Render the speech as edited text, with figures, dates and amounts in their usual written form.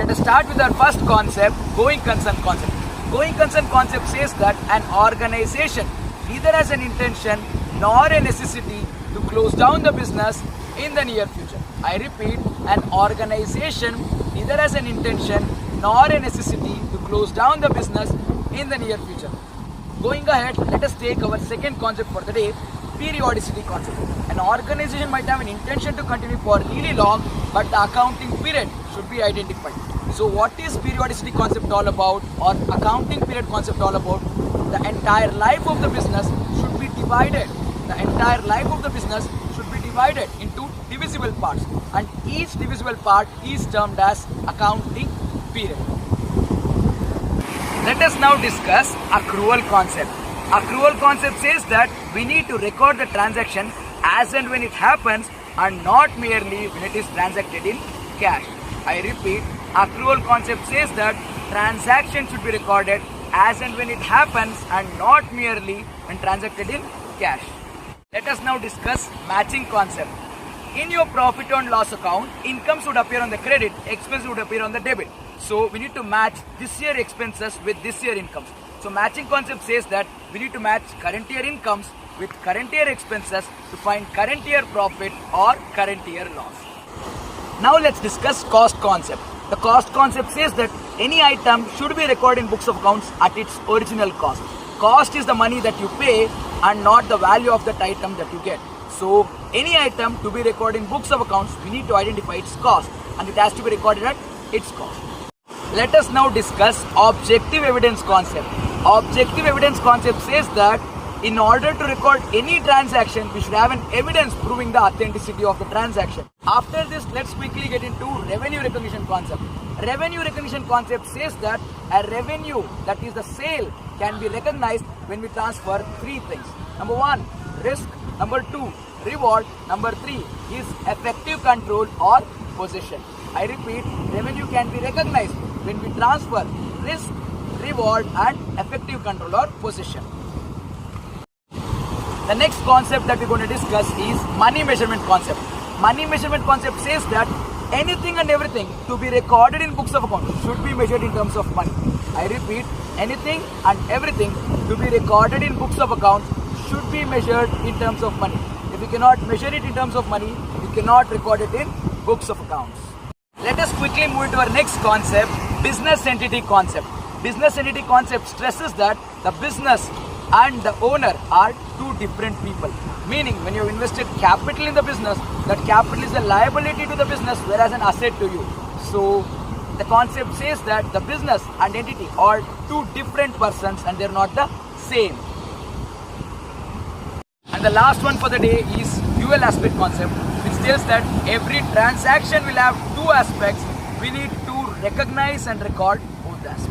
Let us start with our first concept, going concern concept. Going concern concept says that an organization neither has an intention nor a necessity to close down the business in the near future. I repeat, an organization neither has an intention nor a necessity to close down the business in the near future. Going ahead, let us take our second concept for the day, periodicity concept. An organization might have an intention to continue for really long, but the accounting period should be identified. So what is periodicity concept all about, or accounting period concept all about? The entire life of the business should be divided. The entire life of the business should be divided into divisible parts, and each divisible part is termed as accounting period. Let us now discuss accrual concept. Accrual concept says that we need to record the transaction as and when it happens, and not merely when it is transacted in cash. I repeat, accrual concept says that transaction should be recorded as and when it happens, and not merely when transacted in cash. Let us now discuss matching concept. In your profit and loss account, incomes would appear on the credit, expenses would appear on the debit. So we need to match this year expenses with this year incomes. So matching concept says that we need to match current year incomes with current year expenses to find current year profit or current year loss. Now let's discuss cost concept. The cost concept says that any item should be recorded in books of accounts at its original cost. Cost is the money that you pay and not the value of that item that you get. So any item to be recorded in books of accounts, we need to identify its cost, and it has to be recorded at its cost. Let us now discuss objective evidence concept. Objective evidence concept says that in order to record any transaction, we should have an evidence proving the authenticity of the transaction. After this, let's quickly get into revenue recognition concept. Revenue recognition concept says that a revenue, that is the sale, can be recognized when we transfer three things. Number one, risk. Number two, reward. Number three is effective control or possession. I repeat, revenue can be recognized when we transfer risk, reward and effective control or possession. The next concept that we're going to discuss is money measurement concept. Money measurement concept says that anything and everything to be recorded in books of accounts should be measured in terms of money. I repeat, anything and everything to be recorded in books of accounts should be measured in terms of money. If we cannot measure it in terms of money, we cannot record it in books of accounts. Let us quickly move to our next concept, business entity concept. Business entity concept stresses that the business and the owner are two different people. Meaning, when you have invested capital in the business, that capital is a liability to the business, whereas an asset to you. So the concept says that the business and entity are two different persons and they're not the same. And the last one for the day is dual aspect concept, which tells that every transaction will have two aspects. We need to recognize and record both aspects.